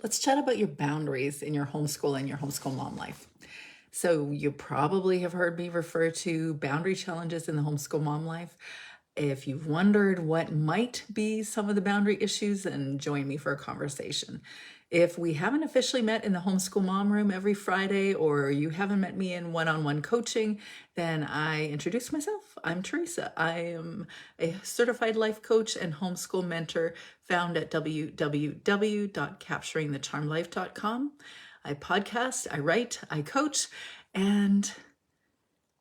Let's chat about your boundaries in your homeschool and your homeschool mom life. So, you probably have heard me refer to boundary challenges in the homeschool mom life. If you've wondered what might be some of the boundary issues, then join me for a conversation. If we haven't officially met in the homeschool mom room every Friday, or you haven't met me in one-on-one coaching, then I introduce myself. I'm Teresa. I am a certified life coach and homeschool mentor found at www.capturingthecharmlife.com. I podcast, I write, I coach, and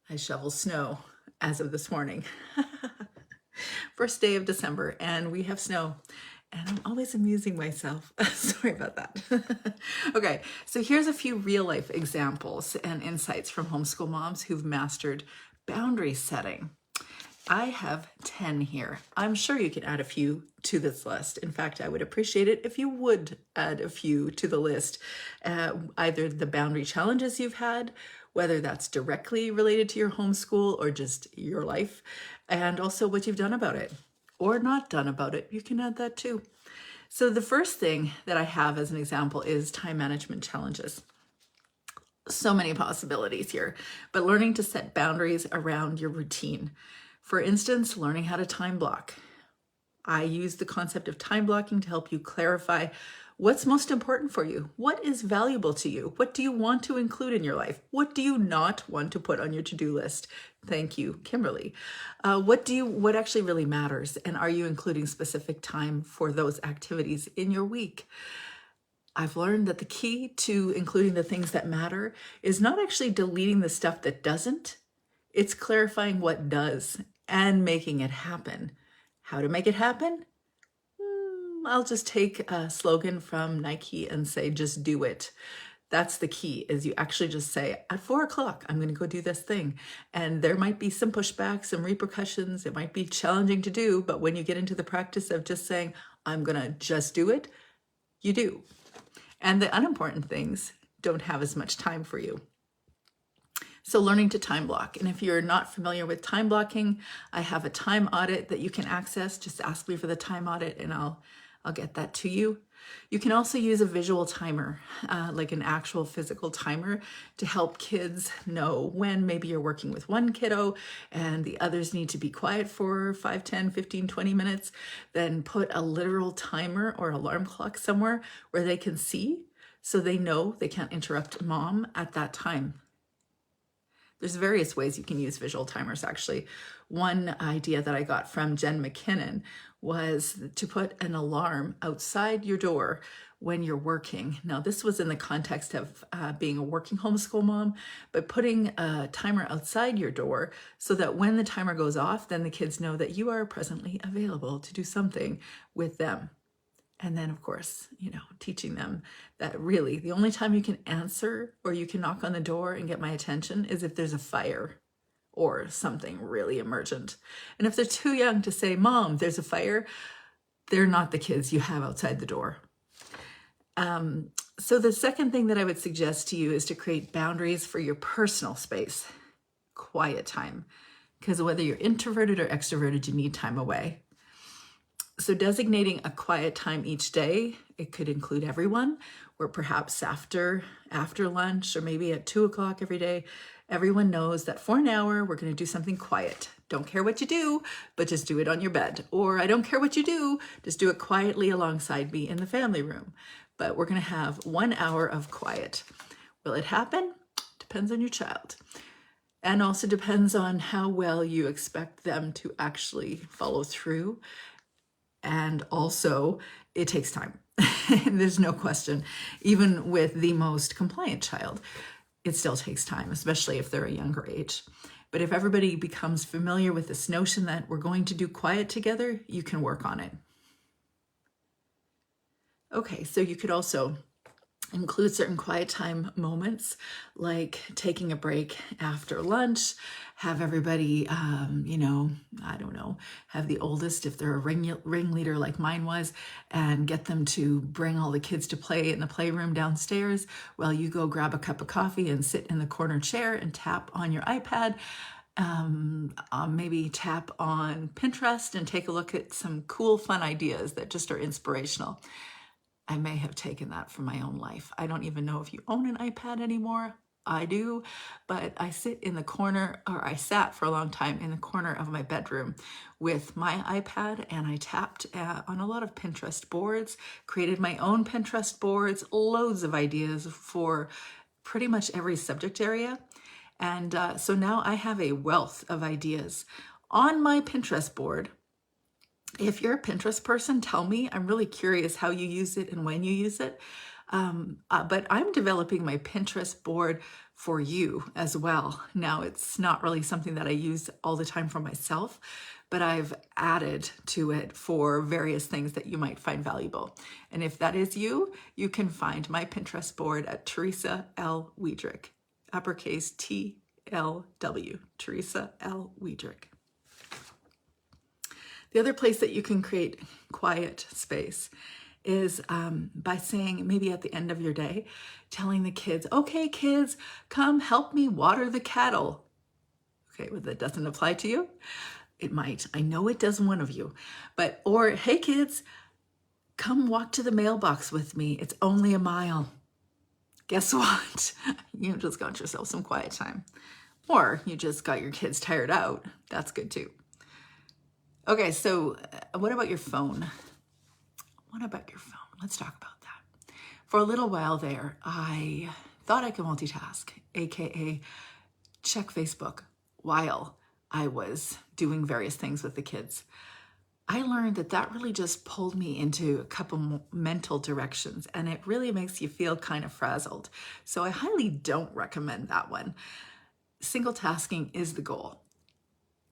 I shovel snow as of this morning. First day of December, and we have snow. And I'm always amusing myself. Sorry about that. Okay, so here's a few real life examples and insights from homeschool moms who've mastered boundary setting. I have 10 here. I'm sure you can add a few to this list. In fact, I would appreciate it if you would add a few to the list, either the boundary challenges you've had, whether that's directly related to your homeschool or just your life, and also what you've done about it or not done about it. You can add that too. So the first thing that I have as an example is time management challenges. So many possibilities here, but learning to set boundaries around your routine. For instance, learning how to time block. I use the concept of time blocking to help you clarify what's most important for you. What is valuable to you? What do you want to include in your life? What do you not want to put on your to-do list? Thank you, Kimberly. What actually really matters? And are you including specific time for those activities in your week? I've learned that the key to including the things that matter is not actually deleting the stuff that doesn't. It's clarifying what does and making it happen. How to make it happen? I'll just take a slogan from Nike and say, just do it. That's the key, is you actually just say, at 4 o'clock, I'm going to go do this thing. And there might be some pushback, some repercussions. It might be challenging to do, but when you get into the practice of just saying, I'm going to just do it, you do. And the unimportant things don't have as much time for you. So learning to time block. And if you're not familiar with time blocking, I have a time audit that you can access. Just ask me for the time audit and I'll get that to you. You can also use a visual timer, like an actual physical timer, to help kids know when maybe you're working with one kiddo and the others need to be quiet for 5, 10, 15, 20 minutes. Then put a literal timer or alarm clock somewhere where they can see so they know they can't interrupt mom at that time. There's various ways you can use visual timers, actually. One idea that I got from Jen McKinnon was to put an alarm outside your door when you're working. Now, this was in the context of being a working homeschool mom, but putting a timer outside your door so that when the timer goes off, then the kids know that you are presently available to do something with them. And then, of course, teaching them that really the only time you can answer or you can knock on the door and get my attention is if there's a fire or something really emergent. And if they're too young to say, Mom, there's a fire, they're not the kids you have outside the door. So the second thing that I would suggest to you is to create boundaries for your personal space, quiet time, because whether you're introverted or extroverted, you need time away. So designating a quiet time each day, it could include everyone, or perhaps after lunch, or maybe at 2 o'clock every day. Everyone knows that for an hour, we're going to do something quiet. Don't care what you do, but just do it on your bed. Or I don't care what you do, just do it quietly alongside me in the family room. But we're going to have 1 hour of quiet. Will it happen? Depends on your child. And also depends on how well you expect them to actually follow through. And also, it takes time. There's no question. Even with the most compliant child, it still takes time, especially if they're a younger age. But if everybody becomes familiar with this notion that we're going to do quiet together, you can work on it. Okay, so you could also include certain quiet time moments, like taking a break after lunch, have everybody, have the oldest, if they're a ringleader like mine was, and get them to bring all the kids to play in the playroom downstairs while you go grab a cup of coffee and sit in the corner chair and tap on your iPad. Maybe tap on Pinterest and take a look at some cool, fun ideas that just are inspirational. I may have taken that from my own life. I don't even know if you own an iPad anymore. I do, but I sit in the corner, or I sat for a long time in the corner of my bedroom with my iPad, and I tapped on a lot of Pinterest boards, created my own Pinterest boards, loads of ideas for pretty much every subject area. And so now I have a wealth of ideas on my Pinterest board. If you're a Pinterest person, tell me. I'm really curious how you use it and when you use it. But I'm developing my Pinterest board for you as well. Now, it's not really something that I use all the time for myself, but I've added to it for various things that you might find valuable. And if that is you, you can find my Pinterest board at Teresa L. Wiedrich, uppercase TLW, Teresa L. Wiedrich. The other place that you can create quiet space is by saying, maybe at the end of your day, telling the kids, okay, kids, come help me water the cattle. Okay, well, that doesn't apply to you. It might. I know it does one of you. Or, hey, kids, come walk to the mailbox with me. It's only a mile. Guess what? You just got yourself some quiet time. Or you just got your kids tired out. That's good too. Okay, so what about your phone? What about your phone? Let's talk about that. For a little while there, I thought I could multitask, AKA check Facebook while I was doing various things with the kids. I learned that that really just pulled me into a couple mental directions, and it really makes you feel kind of frazzled. So I highly don't recommend that one. Single tasking is the goal.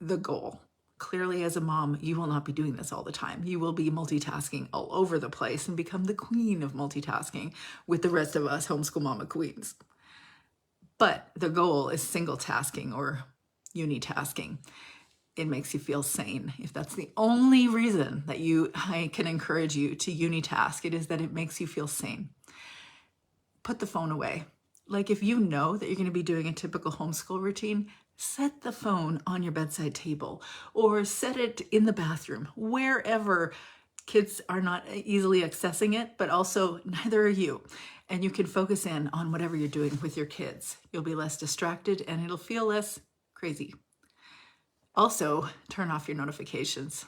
The goal. Clearly, as a mom, you will not be doing this all the time. You will be multitasking all over the place and become the queen of multitasking with the rest of us homeschool mama queens. But the goal is single tasking or unitasking. It makes you feel sane. If that's the only reason that I can encourage you to unitask, it is that it makes you feel sane. Put the phone away. Like if you know that you're going to be doing a typical homeschool routine, set the phone on your bedside table or set it in the bathroom, wherever kids are not easily accessing it, but also neither are you. And you can focus in on whatever you're doing with your kids. You'll be less distracted and it'll feel less crazy. Also, turn off your notifications,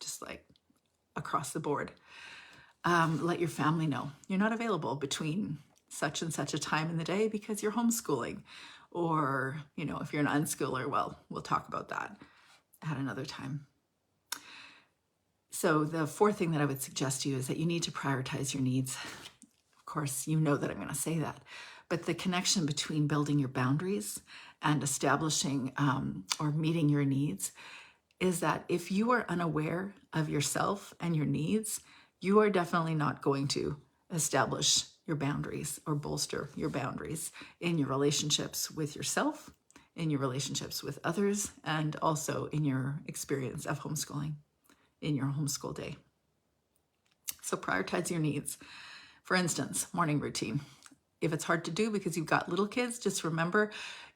just like across the board. Let your family know you're not available between such and such a time in the day because you're homeschooling. Or, if you're an unschooler, well, we'll talk about that at another time. So the fourth thing that I would suggest to you is that you need to prioritize your needs. Of course, you know that I'm going to say that. But the connection between building your boundaries and establishing or meeting your needs is that if you are unaware of yourself and your needs, you are definitely not going to establish your boundaries or bolster your boundaries in your relationships with yourself, in your relationships with others, and also in your experience of homeschooling, in your homeschool day. So prioritize your needs. For instance, morning routine. If it's hard to do because you've got little kids, just remember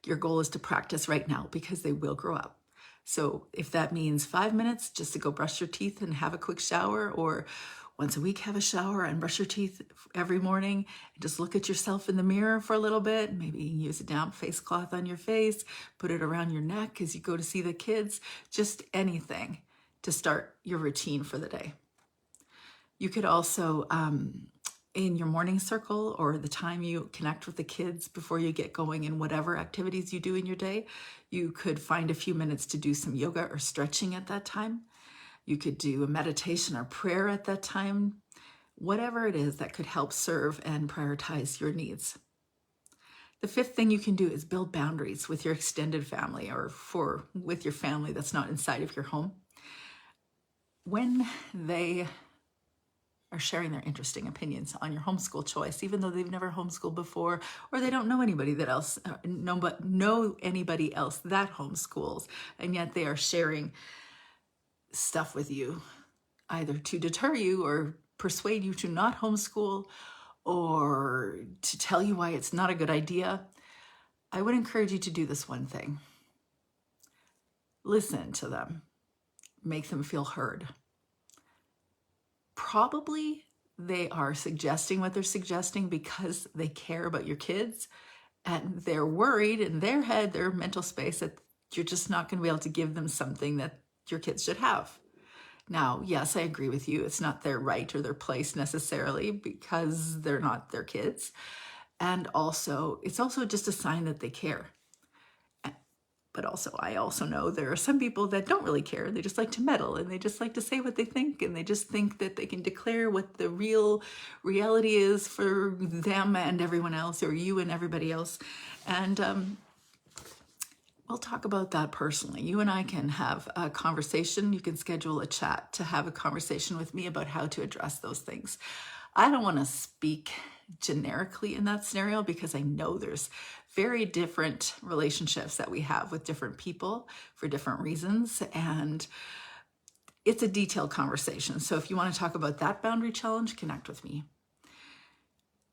your goal is to practice right now because they will grow up. So if that means 5 minutes just to go brush your teeth and have a quick shower, or once a week have a shower and brush your teeth every morning, and just look at yourself in the mirror for a little bit, maybe use a damp face cloth on your face, put it around your neck as you go to see the kids, just anything to start your routine for the day. You could also, in your morning circle or the time you connect with the kids before you get going in whatever activities you do in your day, you could find a few minutes to do some yoga or stretching at that time. You could do a meditation or prayer at that time, whatever it is that could help serve and prioritize your needs. The fifth thing you can do is build boundaries with your extended family or with your family that's not inside of your home. When they are sharing their interesting opinions on your homeschool choice, even though they've never homeschooled before, or they don't know anybody that else, know anybody else that homeschools, and yet they are sharing stuff with you, either to deter you or persuade you to not homeschool or to tell you why it's not a good idea. I would encourage you to do this one thing. Listen to them. Make them feel heard. Probably they are suggesting what they're suggesting because they care about your kids, and they're worried in their head, their mental space, that you're just not going to be able to give them something that your kids should have. Now, yes, I agree with you. It's not their right or their place necessarily because they're not their kids. And also, it's also just a sign that they care. But also, I also know there are some people that don't really care. They just like to meddle, and they just like to say what they think, and they just think that they can declare what the real reality is for them and everyone else, or you and everybody else. And we'll talk about that personally. You and I can have a conversation. You can schedule a chat to have a conversation with me about how to address those things. I don't want to speak generically in that scenario because I know there's very different relationships that we have with different people for different reasons, and it's a detailed conversation. So if you want to talk about that boundary challenge, connect with me.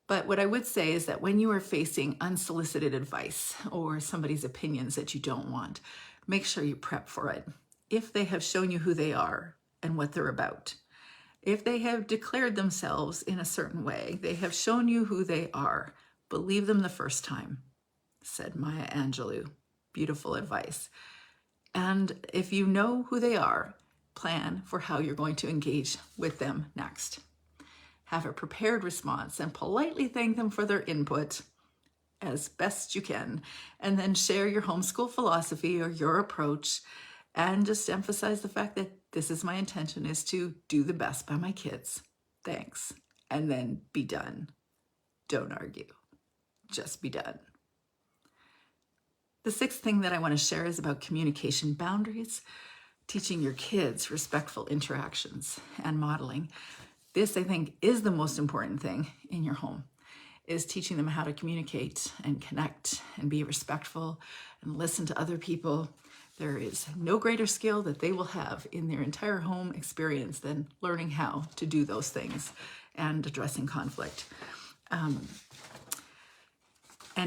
But what I would say is that when you are facing unsolicited advice or somebody's opinions that you don't want, make sure you prep for it. If they have shown you who they are and what they're about, if they have declared themselves in a certain way, they have shown you who they are, believe them the first time, said Maya Angelou. Beautiful advice. And if you know who they are, plan for how you're going to engage with them next. Have a prepared response and politely thank them for their input as best you can, and then share your homeschool philosophy or your approach, and just emphasize the fact that this is my intention, is to do the best by my kids. Thanks. And then be done. Don't argue. Just be done. The sixth thing that I want to share is about communication boundaries, teaching your kids respectful interactions and modeling. This, I think, is the most important thing in your home, is teaching them how to communicate and connect and be respectful and listen to other people. There is no greater skill that they will have in their entire home experience than learning how to do those things and addressing conflict. And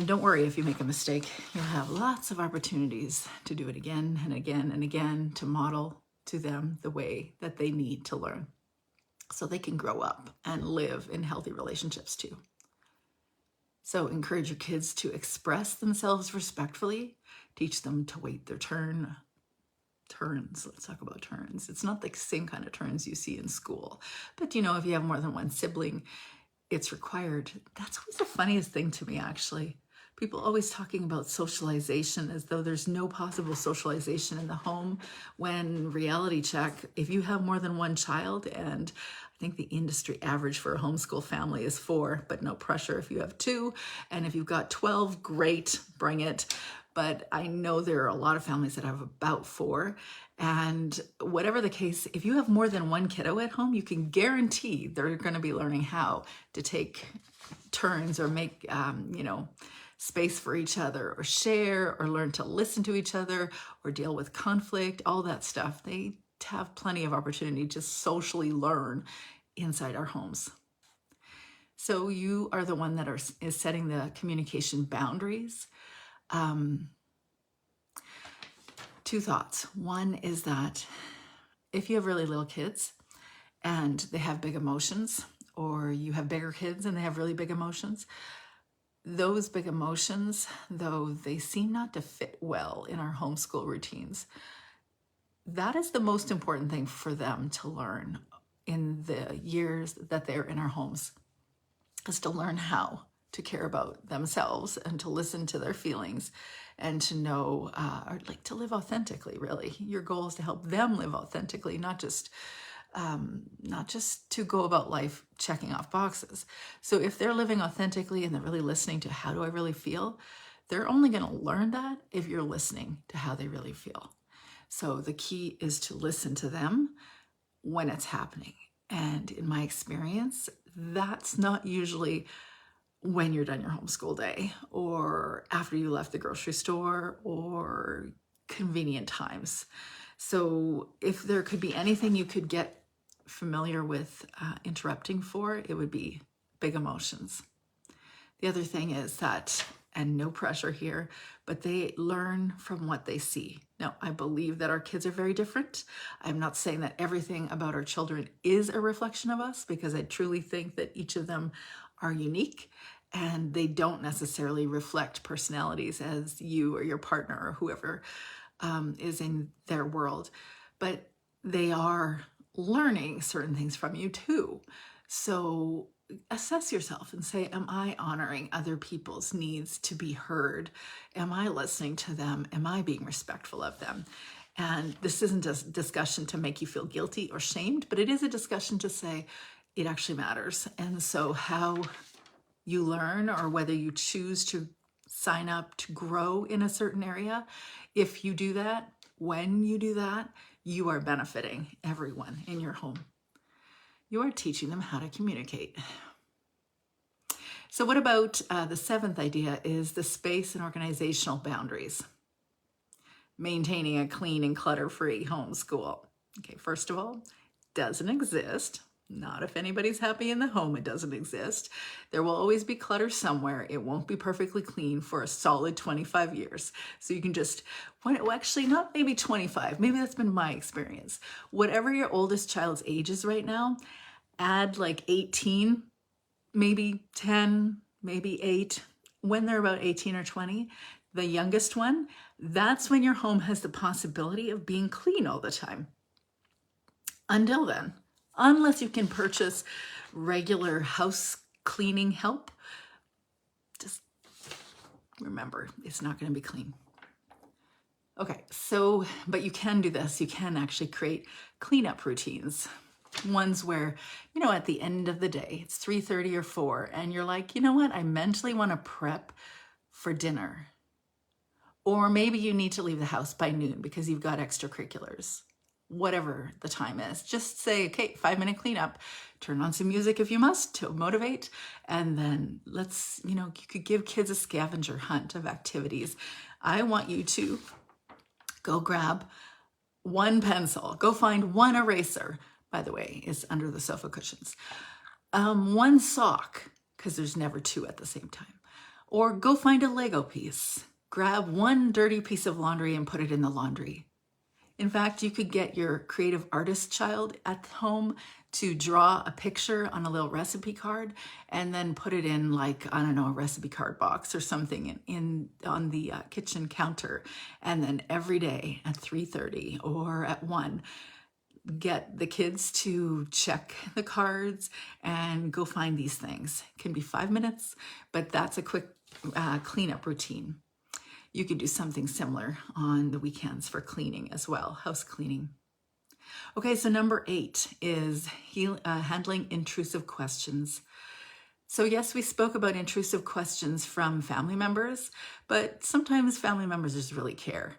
don't worry if you make a mistake. You'll have lots of opportunities to do it again and again and again, to model to them the way that they need to learn, so they can grow up and live in healthy relationships too. So encourage your kids to express themselves respectfully. Teach them to wait their turn. Turns, let's talk about turns. It's not the same kind of turns you see in school. But if you have more than one sibling, it's required. That's always the funniest thing to me, actually. People always talking about socialization as though there's no possible socialization in the home, when reality check, if you have more than one child, and I think the industry average for a homeschool family is 4, but no pressure if you have 2. And if you've got 12, great, bring it. But I know there are a lot of families that have about 4. And whatever the case, if you have more than one kiddo at home, you can guarantee they're going to be learning how to take turns or make, space for each other, or share, or learn to listen to each other, or deal with conflict, all that stuff. They have plenty of opportunity to socially learn inside our homes. So you are the one that is setting the communication boundaries. 2 thoughts. One is that if you have really little kids and they have big emotions, or you have bigger kids and they have really big emotions, those big emotions, though they seem not to fit well in our homeschool routines, that is the most important thing for them to learn in the years that they're in our homes, is to learn how to care about themselves and to listen to their feelings, and to know, or to live authentically, really. Your goal is to help them live authentically, not just to go about life checking off boxes. So if they're living authentically and they're really listening to, how do I really feel? They're only going to learn that if you're listening to how they really feel. So the key is to listen to them when it's happening. And in my experience, that's not usually when you're done your homeschool day, or after you left the grocery store, or convenient times. So if there could be anything you could get familiar with interrupting for, it would be big emotions. The other thing is that and no pressure here, but they learn from what they see. Now, I believe that our kids are very different. I'm not saying that everything about our children is a reflection of us, because I truly think that each of them are unique and they don't necessarily reflect personalities as you or your partner or whoever is in their world. But they are learning certain things from you too. So assess yourself and say, am I honoring other people's needs to be heard? Am I listening to them? Am I being respectful of them? And this isn't a discussion to make you feel guilty or shamed, but it is a discussion to say it actually matters. And so how you learn, or whether you choose to sign up to grow in a certain area, if you do that, when you do that, you are benefiting everyone in your home. You are teaching them how to communicate. So what about the seventh idea is the space and organizational boundaries. Maintaining a clean and clutter-free homeschool. Okay, first of all, doesn't exist. Not if anybody's happy in the home, it doesn't exist. There will always be clutter somewhere. It won't be perfectly clean for a solid 25 years. So you can just, well, actually not maybe 25, maybe that's been my experience. Whatever your oldest child's age is right now, add like 18, maybe 10, maybe 8. When they're about 18 or 20, the youngest one, that's when your home has the possibility of being clean all the time. Until then, unless you can purchase regular house cleaning help, just remember, it's not going to be clean. Okay, so, but you can do this. You can actually create cleanup routines. Ones where, you know, at the end of the day, it's 3:30 or 4, and you're like, you know what, I mentally want to prep for dinner. Or maybe you need to leave the house by noon because you've got extracurriculars. Whatever the time is, just say, okay, 5-minute cleanup, turn on some music if you must to motivate, and then let's, you know, you could give kids a scavenger hunt of activities. I want you to go grab one pencil, go find one eraser, by the way, it's under the sofa cushions, one sock, because there's never two at the same time, or go find a Lego piece, grab one dirty piece of laundry and put it in the laundry. In fact, you could get your creative artist child at home to draw a picture on a little recipe card and then put it in, like, I don't know, a recipe card box or something in on the kitchen counter. And then every day at 3:30 or at 1, get the kids to check the cards and go find these things. It can be 5 minutes, but that's a quick cleanup routine. You could do something similar on the weekends for cleaning as well, house cleaning. Okay, so number 8 is handling intrusive questions. So yes, we spoke about intrusive questions from family members, but sometimes family members just really care.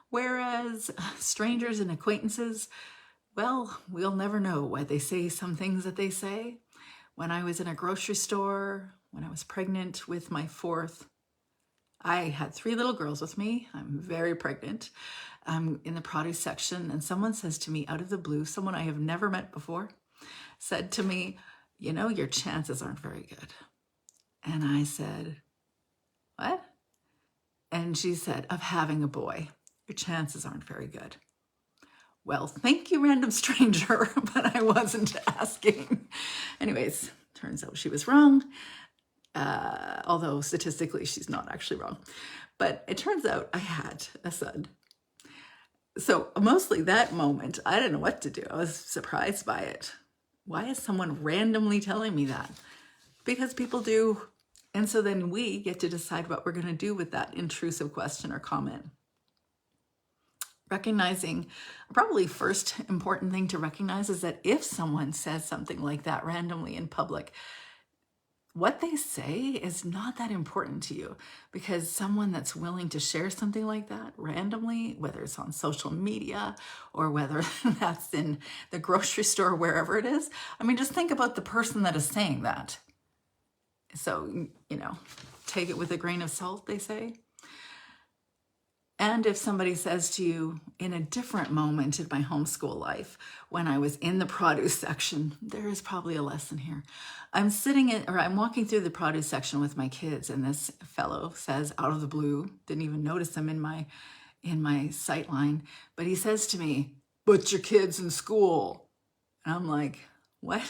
Whereas strangers and acquaintances, well, we'll never know why they say some things that they say. When I was in a grocery store, when I was pregnant with my 4th, I had 3 little girls with me. I'm very pregnant. I'm in the produce section, and someone says to me out of the blue, someone I have never met before, said to me, you know, your chances aren't very good. And I said, what? And she said, of having a boy, your chances aren't very good. Well, thank you, random stranger, but I wasn't asking. Anyways, turns out she was wrong. Although statistically she's not actually wrong, but it turns out I had a son. So mostly that moment, I didn't know what to do. I was surprised by it. Why is someone randomly telling me that? Because people do. And so then we get to decide what we're going to do with that intrusive question or comment. Recognizing, probably first important thing to recognize is that if someone says something like that randomly in public, what they say is not that important to you, because someone that's willing to share something like that randomly, whether it's on social media or whether that's in the grocery store, wherever it is, I mean, just think about the person that is saying that. So, you know, take it with a grain of salt, they say. And if somebody says to you in a different moment in my homeschool life, when I was in the produce section, there is probably a lesson here. I'm walking through the produce section with my kids, and this fellow says out of the blue, didn't even notice him in my sight line, but he says to me, "But your kid's in school." And I'm like, what?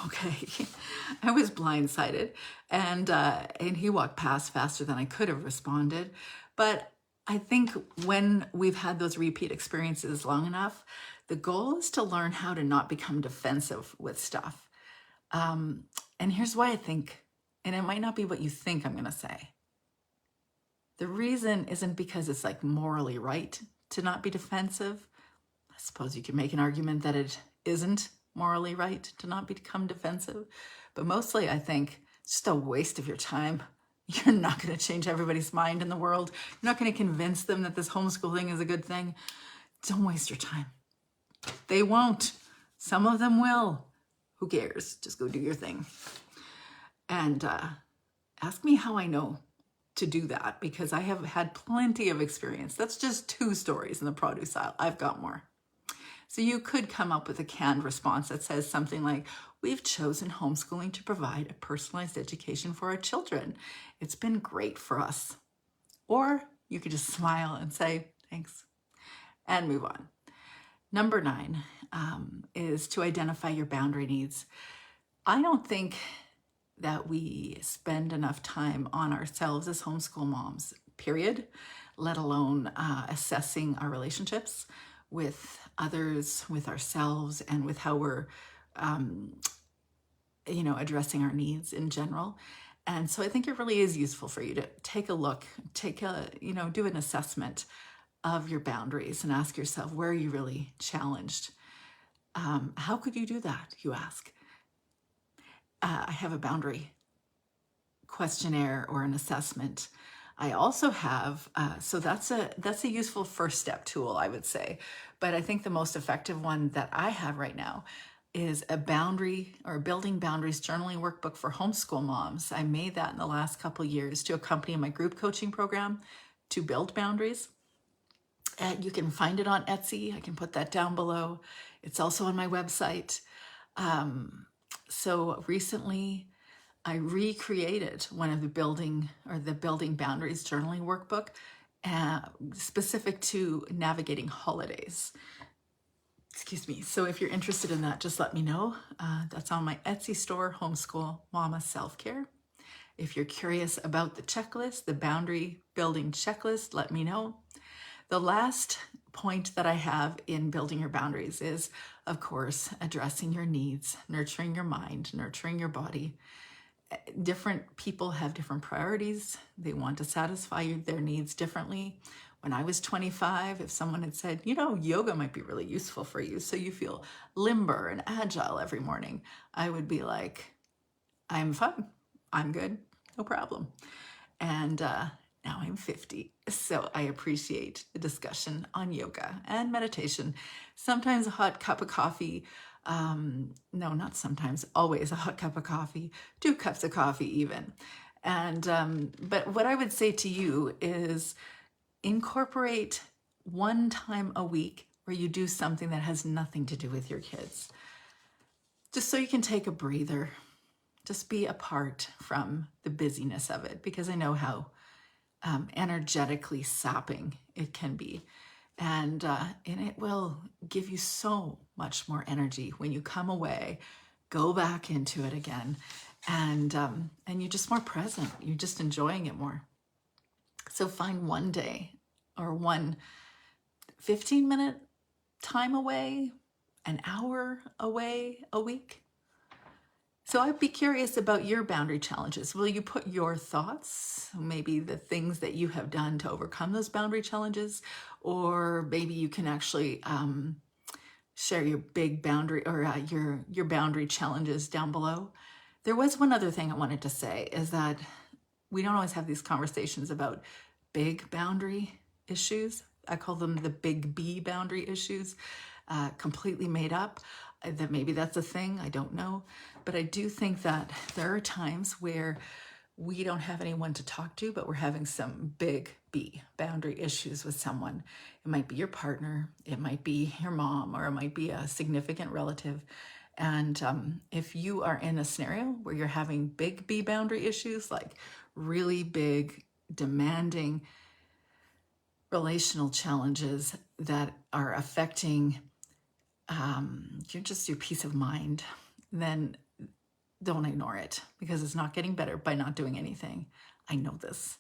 Okay. I was blindsided, and he walked past faster than I could have responded. But I think when we've had those repeat experiences long enough, the goal is to learn how to not become defensive with stuff. And here's why I think, and it might not be what you think I'm going to say. The reason isn't because it's like morally right to not be defensive. I suppose you could make an argument that it isn't morally right to not become defensive. But mostly I think it's just a waste of your time. You're not going to change everybody's mind in the world. You're not going to convince them that this homeschooling is a good thing. Don't waste your time. They won't. Some of them will. Who cares? Just go do your thing. And ask me how I know to do that, because I have had plenty of experience. That's just 2 stories in the produce aisle. I've got more. So you could come up with a canned response that says something like, "We've chosen homeschooling to provide a personalized education for our children. It's been great for us." Or you could just smile and say, "Thanks," and move on. Number 9 is to identify your boundary needs. I don't think that we spend enough time on ourselves as homeschool moms, period, let alone assessing our relationships with others, with ourselves, and with how we're, addressing our needs in general. And so I think it really is useful for you to take a look, do an assessment of your boundaries and ask yourself, where are you really challenged? How could you do that, you ask? I have a boundary questionnaire or an assessment. I also have, so that's a useful first step tool, I would say. But I think the most effective one that I have right now is a boundary or building boundaries journaling workbook for homeschool moms. I made that in the last couple of years to accompany my group coaching program to build boundaries. And you can find it on Etsy. I can put that down below. It's also on my website. So recently, I recreated one of the building boundaries journaling workbook specific to navigating holidays. Excuse me. So if you're interested in that, just let me know. That's on my Etsy store, Homeschool Mama Self-Care. If you're curious about the checklist, the boundary building checklist, let me know. The last point that I have in building your boundaries is, of course, addressing your needs, nurturing your mind, nurturing your body. Different people have different priorities. They want to satisfy their needs differently. When I was 25, if someone had said, yoga might be really useful for you, so you feel limber and agile every morning, I would be like, I'm fine. I'm good. No problem. And now I'm 50, so I appreciate the discussion on yoga and meditation. Sometimes a hot cup of coffee, no, not sometimes, always a hot cup of coffee, 2 cups of coffee even. And but what I would say to you is incorporate one time a week where you do something that has nothing to do with your kids, just so you can take a breather, just be apart from the busyness of it, because I know how energetically sapping it can be. And it will give you so much more energy when you come away, go back into it again, and you're just more present. You're just enjoying it more. So find one day or one 15-minute time away, an hour away a week. So I'd be curious about your boundary challenges. Will you put your thoughts, maybe the things that you have done to overcome those boundary challenges, or maybe you can actually share your big boundary or your boundary challenges down below. There was one other thing I wanted to say, is that we don't always have these conversations about big boundary issues. I call them the big B boundary issues, completely made up. That maybe that's a thing, I don't know. But I do think that there are times where we don't have anyone to talk to, but we're having some big B, boundary issues with someone. It might be your partner, it might be your mom, or it might be a significant relative. And if you are in a scenario where you're having big B boundary issues, like really big, demanding relational challenges that are affecting your peace of mind, then don't ignore it, because it's not getting better by not doing anything. I know this.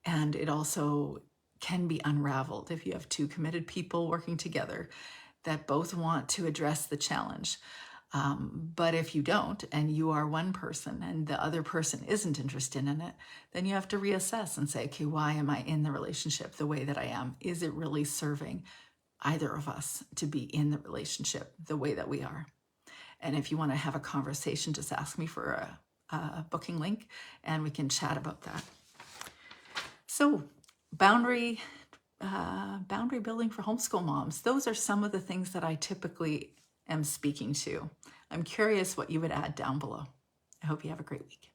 And it also can be unraveled if you have two committed people working together that both want to address the challenge. But if you don't, and you are one person and the other person isn't interested in it, then you have to reassess and say, okay, why am I in the relationship the way that I am? Is it really serving either of us to be in the relationship the way that we are? And if you want to have a conversation, just ask me for a booking link and we can chat about that. So boundary building for homeschool moms. Those are some of the things that I typically am speaking to. I'm curious what you would add down below. I hope you have a great week.